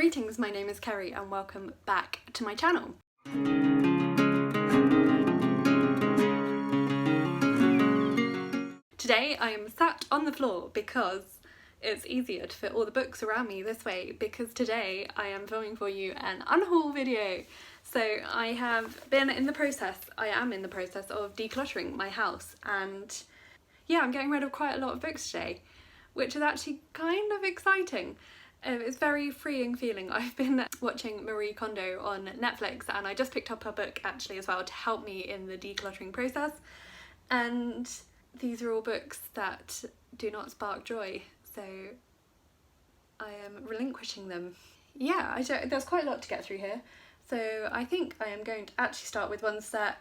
Greetings, my name is Kerry and welcome back to my channel. Today I am sat on the floor because it's easier to fit all the books around me this way, because today I am filming for you an unhaul video. So I am in the process of decluttering my house, and yeah, I'm getting rid of quite a lot of books today, which is actually kind of exciting. It's very freeing feeling. I've been watching Marie Kondo on Netflix and I just picked up her book actually as well to help me in the decluttering process, and these are all books that do not spark joy, so I am relinquishing them. Yeah, there's quite a lot to get through here, so I think I am going to actually start with ones that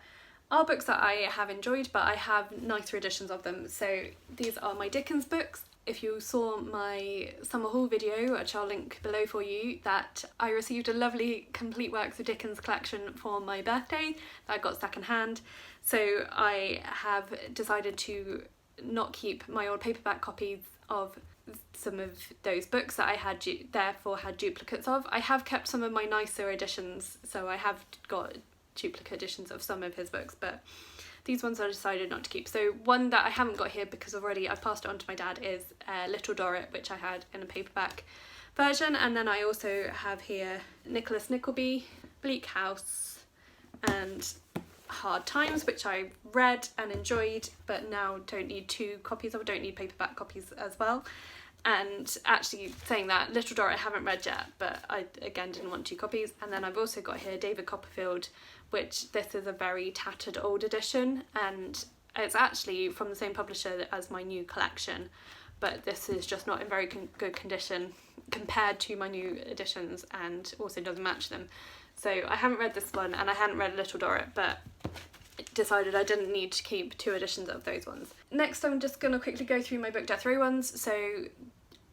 are books that I have enjoyed but I have nicer editions of them. So these are my Dickens books. If you saw my summer haul video, which I'll link below for you, that I received a lovely complete works of Dickens collection for my birthday that I got second hand. So I have decided to not keep my old paperback copies of some of those books that I had therefore had duplicates of. I have kept some of my nicer editions, so I have got duplicate editions of some of his books, but these ones I decided not to keep. So one that I haven't got here because I've passed it on to my dad is Little Dorrit, which I had in a paperback version, and then I also have here Nicholas Nickleby, Bleak House and Hard Times, which I read and enjoyed but now don't need two copies of, don't need paperback copies as well. And actually saying that, Little Dorrit I haven't read yet, but I again didn't want two copies. And then I've also got here David Copperfield, which this is a very tattered old edition, and it's actually from the same publisher as my new collection, but this is just not in very good condition compared to my new editions and also doesn't match them. So I haven't read this one and I hadn't read Little Dorrit, but decided I didn't need to keep two editions of those ones. Next I'm just going to quickly go through my Book Death Row ones. So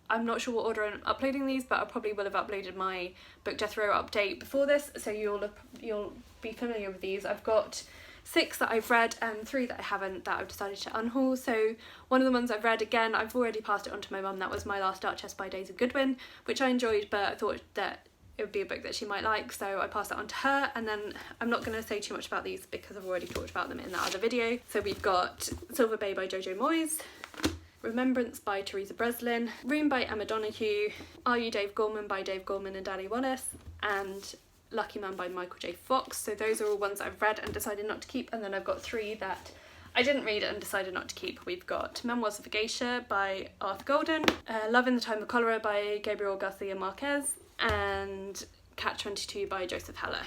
I'm not sure what order I'm uploading these, but I probably will have uploaded my Book Death Row update before this, so you'll be familiar with these. I've got 6 that I've read and 3 that I haven't, that I've decided to unhaul. So one of the ones I've read, again, I've already passed it on to my mum. That was My Last Duchess by Daisy Goodwin, which I enjoyed, but I thought that it would be a book that she might like, so I passed it on to her. And then I'm not going to say too much about these because I've already talked about them in that other video. So we've got Silver Bay by Jojo Moyes, Remembrance by Teresa Breslin, Room by Emma Donoghue, Are You Dave Gorman by Dave Gorman and Danny Wallace, and Lucky Man by Michael J. Fox. So those are all ones I've read and decided not to keep. And then I've got 3 that I didn't read and decided not to keep. We've got Memoirs of a Geisha by Arthur Golden, Love in the Time of Cholera by Gabriel Garcia Marquez, and Catch-22 by Joseph Heller.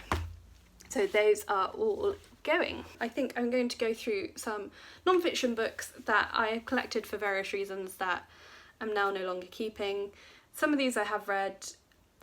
So those are all going. I think I'm going to go through some non-fiction books that I have collected for various reasons that I'm now no longer keeping. Some of these I have read.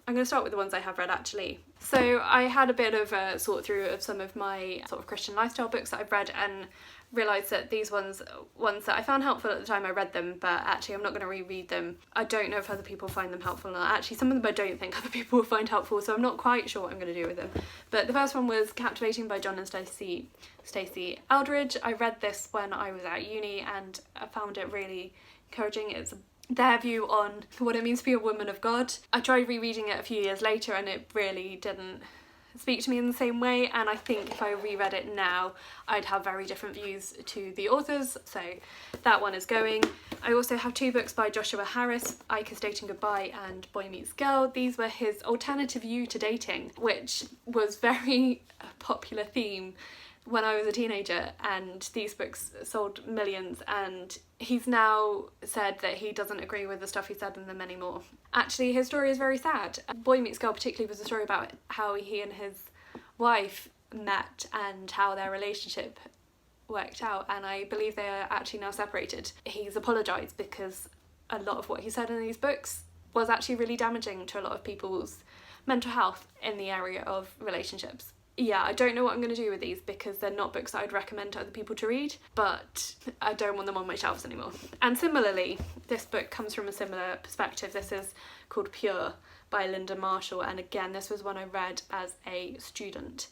I'm going to start with the ones I have read actually. So I had a bit of a sort through of some of my sort of Christian lifestyle books that I've read and realised that these ones that I found helpful at the time I read them, but actually I'm not going to reread them. I don't know if other people find them helpful or not. Actually, some of them I don't think other people will find helpful, so I'm not quite sure what I'm going to do with them. But the first one was Captivating by John and Stacey Eldridge. I read this when I was at uni and I found it really encouraging. It's their view on what it means to be a woman of God. I tried rereading it a few years later and it really didn't speak to me in the same way, and I think if I reread it now I'd have very different views to the authors, so that one is going. I also have 2 books by Joshua Harris, Ike is Dating Goodbye and Boy Meets Girl. These were his alternative view to dating, which was very popular theme when I was a teenager, and these books sold millions, and he's now said that he doesn't agree with the stuff he said in them anymore. Actually, his story is very sad. Boy Meets Girl particularly was a story about how he and his wife met and how their relationship worked out, and I believe they are actually now separated. He's apologised because a lot of what he said in these books was actually really damaging to a lot of people's mental health in the area of relationships. Yeah, I don't know what I'm going to do with these because they're not books that I'd recommend to other people to read, but I don't want them on my shelves anymore. And similarly, this book comes from a similar perspective. This is called Pure by Linda Marshall, and again, this was one I read as a student,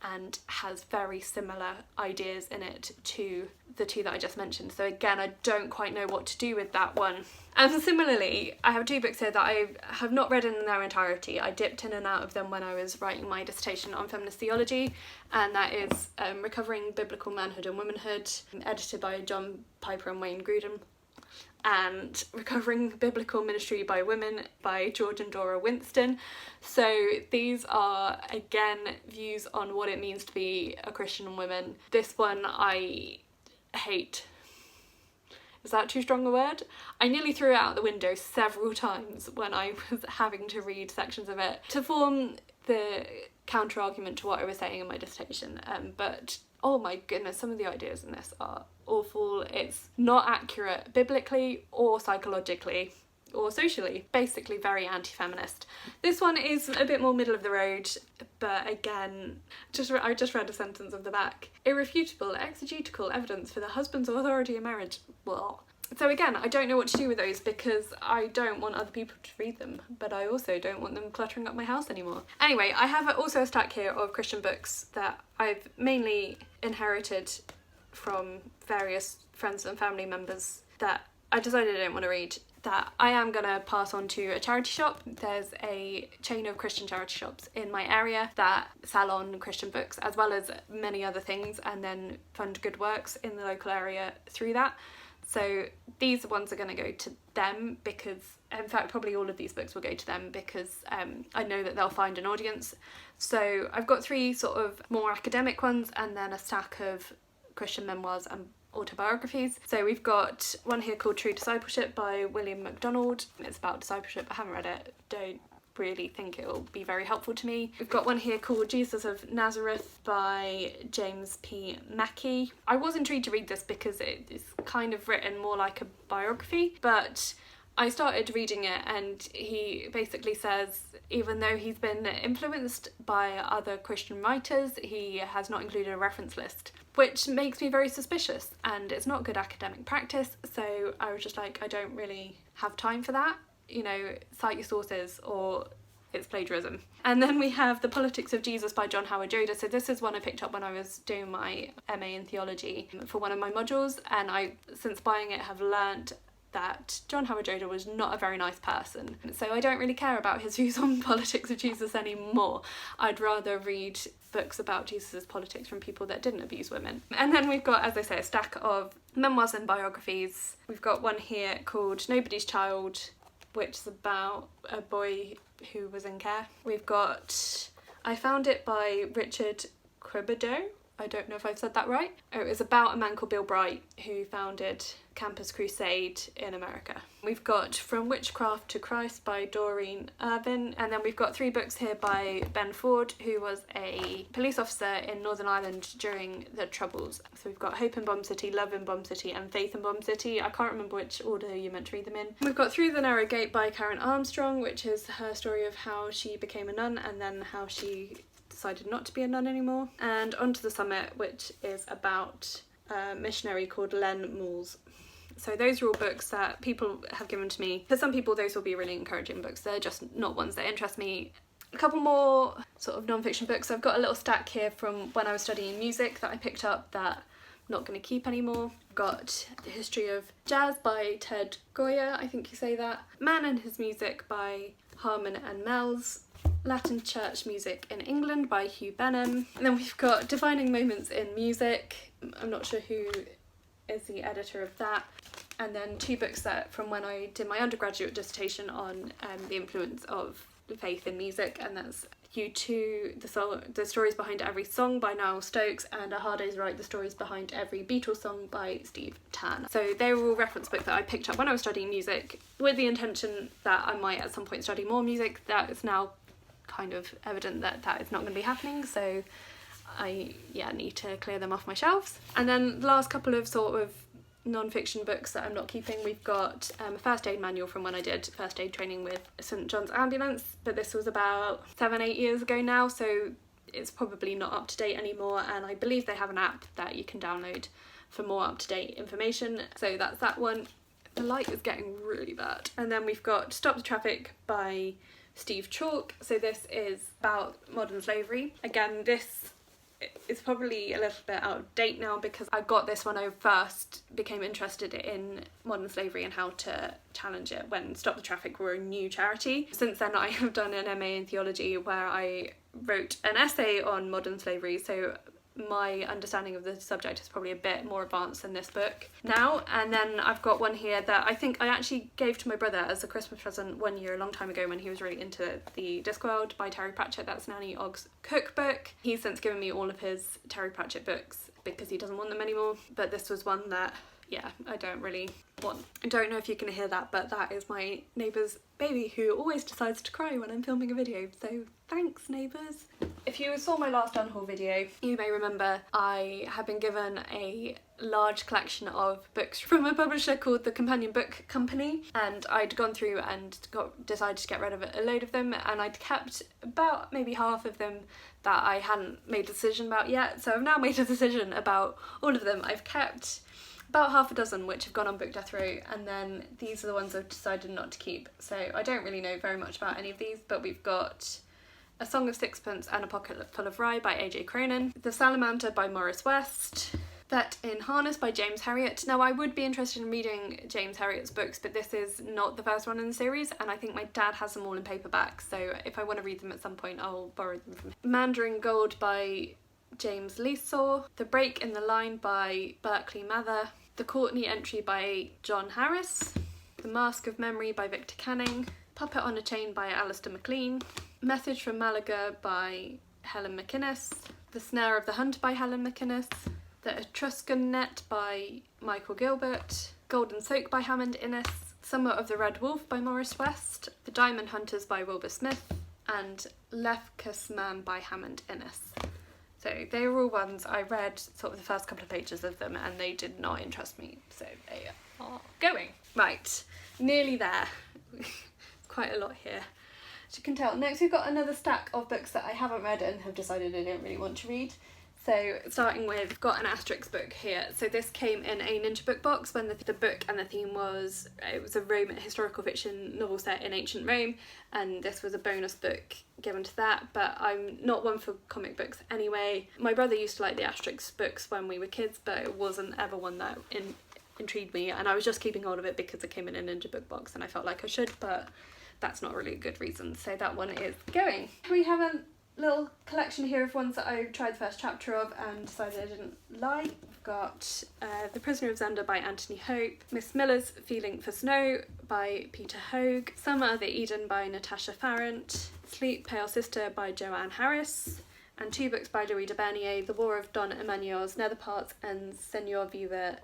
and has very similar ideas in it to the two that I just mentioned. So again, I don't quite know what to do with that one. And similarly, I have two books here that I have not read in their entirety. I dipped in and out of them when I was writing my dissertation on feminist theology, and that is Recovering Biblical Manhood and Womanhood, edited by John Piper and Wayne Grudem, and Recovering Biblical Ministry by Women by George and Dora Winston. So these are, again, views on what it means to be a Christian woman. This one I hate. Is that too strong a word? I nearly threw it out the window several times when I was having to read sections of it to form the counter-argument to what I was saying in my dissertation. But oh my goodness, some of the ideas in this are awful. It's not accurate biblically or psychologically or socially. Basically very anti-feminist. This one is a bit more middle of the road, but again, I just read a sentence of the back. Irrefutable exegetical evidence for the husband's authority in marriage. Well, so again, I don't know what to do with those because I don't want other people to read them, but I also don't want them cluttering up my house anymore. Anyway, I have also a stack here of Christian books that I've mainly inherited from various friends and family members that I decided I didn't want to read, that I am going to pass on to a charity shop. There's a chain of Christian charity shops in my area that sell on Christian books as well as many other things, and then fund good works in the local area through that. So these ones are going to go to them because, in fact, probably all of these books will go to them because I know that they'll find an audience. So I've got three sort of more academic ones and then a stack of Christian memoirs and autobiographies. So we've got one here called True Discipleship by William MacDonald. It's about discipleship. I haven't read it. Don't really think it'll be very helpful to me. We've got one here called Jesus of Nazareth by James P. Mackey. I was intrigued to read this because it is kind of written more like a biography, but I started reading it and he basically says even though he's been influenced by other Christian writers, he has not included a reference list, which makes me very suspicious and it's not good academic practice. So I was just like, I don't really have time for that. You know, cite your sources or it's plagiarism. And then we have The Politics of Jesus by John Howard Joda. So this is one I picked up when I was doing my MA in theology for one of my modules, and I, since buying it, have learnt that John Howard Joda was not a very nice person. So I don't really care about his views on politics of Jesus anymore. I'd rather read books about Jesus's politics from people that didn't abuse women. And then we've got, as I say, a stack of memoirs and biographies. We've got one here called Nobody's Child, which is about a boy who was in care. We've got I Found It by Richard Cribido. I don't know if I've said that right. It was about a man called Bill Bright who founded Campus Crusade in America. We've got From Witchcraft to Christ by Doreen Irvin, and then we've got three books here by Ben Ford, who was a police officer in Northern Ireland during the Troubles. So we've got Hope in Bomb City, Love in Bomb City and Faith in Bomb City. I can't remember which order you meant to read them in. We've got Through the Narrow Gate by Karen Armstrong, which is her story of how she became a nun and then how she decided not to be a nun anymore. And On to the Summit, which is about a missionary called Len Mools. So those are all books that people have given to me. For some people those will be really encouraging books, they're just not ones that interest me. A couple more sort of non-fiction books. I've got a little stack here from when I was studying music that I picked up that I'm not going to keep anymore. I've got The History of Jazz by Ted Goya, I think you say that. Man and His Music by Harman and Mells. Latin Church Music in England by Hugh Benham. And then we've got Defining Moments in Music. I'm not sure who is the editor of that. And then two books that from when I did my undergraduate dissertation on the influence of faith in music, and that's U2, The Stories Behind Every Song by Niall Stokes, and A Hard Day's Right, The Stories Behind Every Beatles Song by Steve Tanner. So they were all reference books that I picked up when I was studying music with the intention that I might at some point study more music. That is now kind of evident that that is not going to be happening, so I need to clear them off my shelves. And then the last couple of sort of non-fiction books that I'm not keeping, we've got a first aid manual from when I did first aid training with St John's Ambulance, but this was about 7-8 years ago now, so it's probably not up to date anymore, and I believe they have an app that you can download for more up-to-date information, so that's that one. The light is getting really bad. And then we've got Stop the Traffic by Steve Chalk. So this is about modern slavery. Again, this it's probably a little bit out of date now because I got this when I first became interested in modern slavery and how to challenge it when Stop the Traffic were a new charity. Since then I have done an MA in theology where I wrote an essay on modern slavery, so my understanding of the subject is probably a bit more advanced than this book now. And then I've got one here that I think I actually gave to my brother as a Christmas present one year a long time ago when he was really into the Discworld by Terry Pratchett. That's Nanny Ogg's cookbook. He's since given me all of his Terry Pratchett books because he doesn't want them anymore, but this was one that, yeah, I don't really want. I don't know if you can hear that, but that is my neighbour's baby who always decides to cry when I'm filming a video, so thanks neighbours. If you saw my last Unhaul video, you may remember I have been given a large collection of books from a publisher called the Companion Book Company, and I'd gone through and decided to get rid of a load of them, and I'd kept about maybe half of them that I hadn't made a decision about yet. So I've now made a decision about all of them. I've kept about half a dozen which have gone on book death row, and then these are the ones I've decided not to keep. So I don't really know very much about any of these, but we've got A Song of Sixpence and a Pocket Full of Rye by A.J. Cronin, The Salamander by Morris West, That in Harness by James Herriot. Now I would be interested in reading James Herriot's books, but this is not the first one in the series, and I think my dad has them all in paperback, so if I want to read them at some point I'll borrow them from him. Mandarin Gold by James Leesaw, The Break in the Line by Berkeley Mather, The Courtney Entry by John Harris, The Mask of Memory by Victor Canning, Puppet on a Chain by Alistair MacLean, Message from Malaga by Helen McInnes, The Snare of the Hunt by Helen McInnes, The Etruscan Net by Michael Gilbert, Golden Soak by Hammond Innes, Summer of the Red Wolf by Morris West, The Diamond Hunters by Wilbur Smith, and Lefkas Man by Hammond Innes. So they were all ones I read sort of the first couple of pages of them and they did not interest me, so they are going. Right, nearly there. Quite a lot here, as you can tell. Next we've got another stack of books that I haven't read and have decided I don't really want to read. So starting with, I've got an Asterix book here. So this came in a Ninja book box when the book and the theme was, it was a Roman historical fiction novel set in ancient Rome, and this was a bonus book given to that, but I'm not one for comic books anyway. My brother used to like the Asterix books when we were kids, but it wasn't ever one that intrigued me, and I was just keeping hold of it because it came in a Ninja book box and I felt like I should, but that's not really a good reason, so that one is going. We have a little collection here of ones that I tried the first chapter of and decided I didn't like. I've got The Prisoner of Zenda by Anthony Hope, Miss Miller's Feeling for Snow by Peter Hogue, Summer of the Eden by Natasha Farrant, Sleep, Pale Sister by Joanne Harris, and two books by Louis de Bernier, The War of Don Emmanuel's Netherparts and Senor Vivo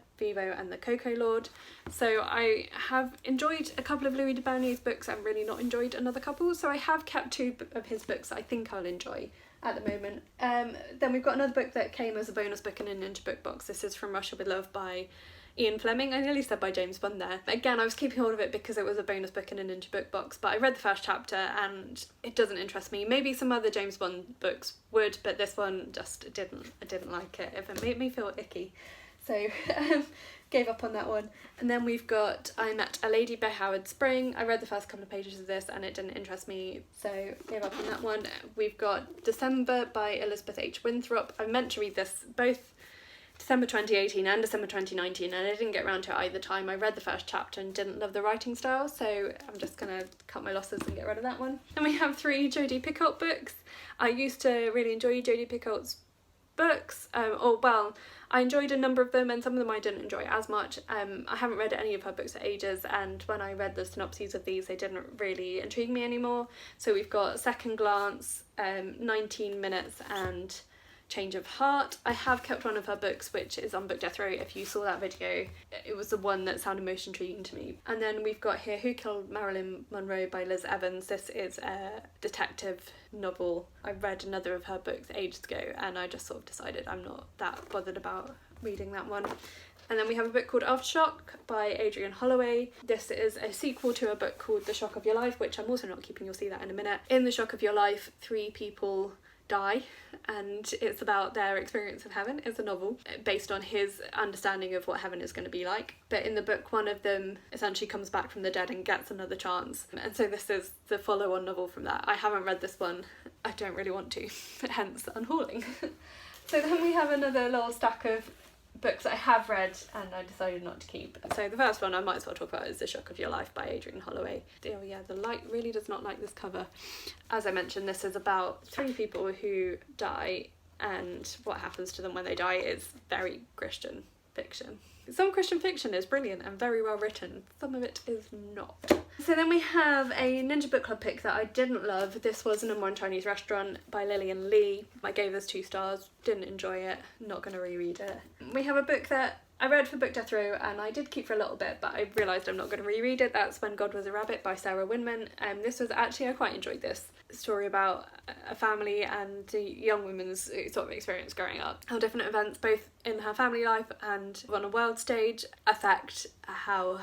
and the Cocoa Lord. So I have enjoyed a couple of Louis de Bernier's books and really not enjoyed another couple, so I have kept two of his books that I think I'll enjoy at the moment. Then we've got another book that came as a bonus book in a Ninja book box. This is From Russia with Love by Ian Fleming. I nearly said by James Bond there. Again, I was keeping hold of it because it was a bonus book in a Ninja book box, but I read the first chapter and it doesn't interest me. Maybe some other James Bond books would, but this one just didn't. I didn't like it. It made me feel icky. So gave up on that one. And then we've got I Met a Lady by Howard Spring. I read the first couple of pages of this and it didn't interest me, so gave up on that one. We've got December by Elizabeth H. Winthrop. I meant to read this both December 2018 and December 2019 and I didn't get around to it either time. I read the first chapter and didn't love the writing style, so I'm just gonna cut my losses and get rid of that one. And we have 3 Jodi Picoult books. I used to really enjoy Jodi Picoult's books, I enjoyed a number of them and some of them I didn't enjoy as much. I haven't read any of her books for ages, and when I read the synopses of these they didn't really intrigue me anymore. So we've got Second Glance, 19 Minutes and Change of Heart. I have kept one of her books which is on Book Death Row. If you saw that video, it was the one that sounded most intriguing to me. And then we've got here Who Killed Marilyn Monroe by Liz Evans. This is a detective novel. I read another of her books ages ago and I just sort of decided I'm not that bothered about reading that one. And then we have a book called Aftershock by Adrian Holloway. This is a sequel to a book called The Shock of Your Life, which I'm also not keeping, you'll see that in a minute. In The Shock of Your Life, 3 people die and it's about their experience of heaven. It's a novel based on his understanding of what heaven is going to be like, but in the book one of them essentially comes back from the dead and gets another chance, and so this is the follow-on novel from that. I haven't read this one, I don't really want to, hence unhauling. So then we have another little stack of books I have read and I decided not to keep. So the first one I might as well talk about is The Shock of Your Life by Adrian Holloway. Oh yeah, the light really does not like this cover. As I mentioned, this is about 3 people who die and what happens to them when they die. Is very Christian fiction. Some Christian fiction is brilliant and very well written, some of it is not. So then we have a Ninja Book Club pick that I didn't love. This was Number One Chinese Restaurant by Lillian Lee. I gave this 2 stars, didn't enjoy it, not going to reread it. We have a book that I read for Book Death Row and I did keep for a little bit, but I realised I'm not going to reread it. That's When God Was a Rabbit by Sarah Winman. This was actually, I quite enjoyed this story about a family and a young woman's sort of experience growing up. How different events, both in her family life and on a world stage, affect how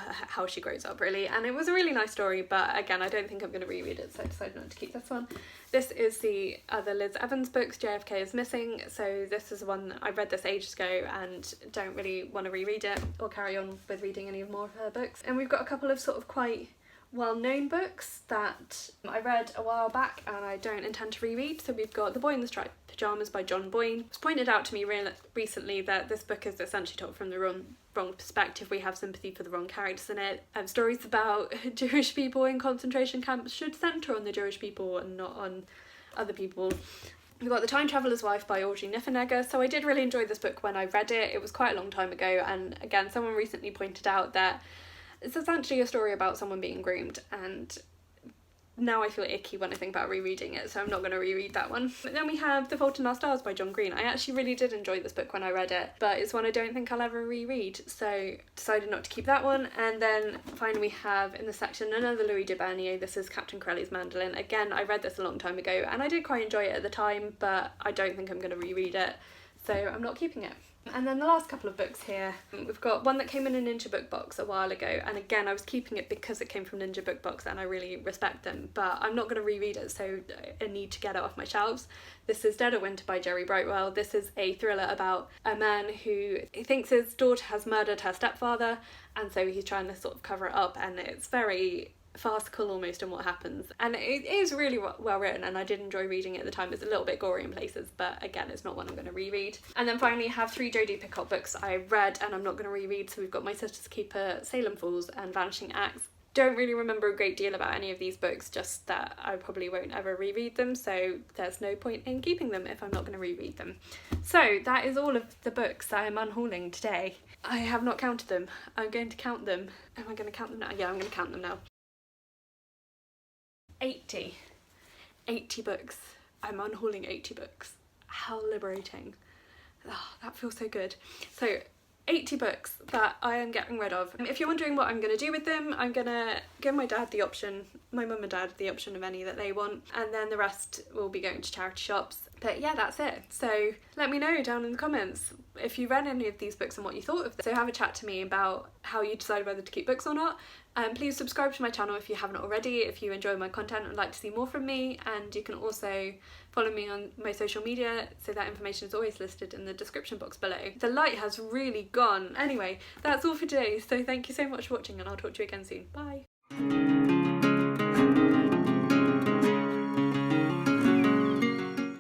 she grows up, really. And it was a really nice story, but again, I don't think I'm going to reread it, so I decided not to keep this one. This is the other Liz Evans books, JFK is Missing. So this is one, I read this ages ago and don't really want to reread it or carry on with reading any more of her books. And we've got a couple of sort of quite well-known books that I read a while back and I don't intend to reread. So we've got The Boy in the Striped Pyjamas by John Boyne. It's pointed out to me recently that this book is essentially told from the wrong perspective. We have sympathy for the wrong characters in it. Stories about Jewish people in concentration camps should centre on the Jewish people and not on other people. We've got The Time Traveller's Wife by Audrey Niffenegger. So I did really enjoy this book when I read it. It was quite a long time ago, and again, someone recently pointed out that it's essentially a story about someone being groomed, and now I feel icky when I think about rereading it, so I'm not going to reread that one. But then we have The Fault in Our Stars by John Green. I actually really did enjoy this book when I read it, but it's one I don't think I'll ever reread, so decided not to keep that one. And then finally we have in the section another Louis de Bernier. This is Captain Corelli's Mandolin. Again, I read this a long time ago and I did quite enjoy it at the time, but I don't think I'm going to reread it, so I'm not keeping it. And then the last couple of books here, we've got one that came in a Ninja Book Box a while ago, and again I was keeping it because it came from Ninja Book Box and I really respect them, but I'm not going to reread it, so I need to get it off my shelves. This is Dead of Winter by Jerry Brightwell. This is a thriller about a man who thinks his daughter has murdered her stepfather, and so he's trying to sort of cover it up, and it's very farcical almost in what happens, and it is really well written and I did enjoy reading it at the time. It's a little bit gory in places, but again, it's not one I'm going to reread. And then finally have 3 Jodie Picoult books I read and I'm not going to reread. So we've got My Sister's Keeper, Salem Falls and Vanishing Acts. Don't really remember a great deal about any of these books, just that I probably won't ever reread them, so there's no point in keeping them if I'm not going to reread them. So that is all of the books that I'm unhauling today. I have not counted them. I'm going to count them. Am I going to count them now? Yeah, I'm going to count them now. 80 books. I'm unhauling 80 books. How liberating. Oh, that feels so good. So 80 books that I am getting rid of. If you're wondering what I'm going to do with them, I'm going to give my dad the option, my mum and dad the option of any that they want, and then the rest will be going to charity shops. But yeah, that's it. So let me know down in the comments if you read any of these books and what you thought of them. So have a chat to me about how you decide whether to keep books or not. Please subscribe to my channel if you haven't already, if you enjoy my content and would like to see more from me, and you can also follow me on my social media, so that information is always listed in the description box below. The light has really gone. Anyway, that's all for today, so thank you so much for watching and I'll talk to you again soon. Bye!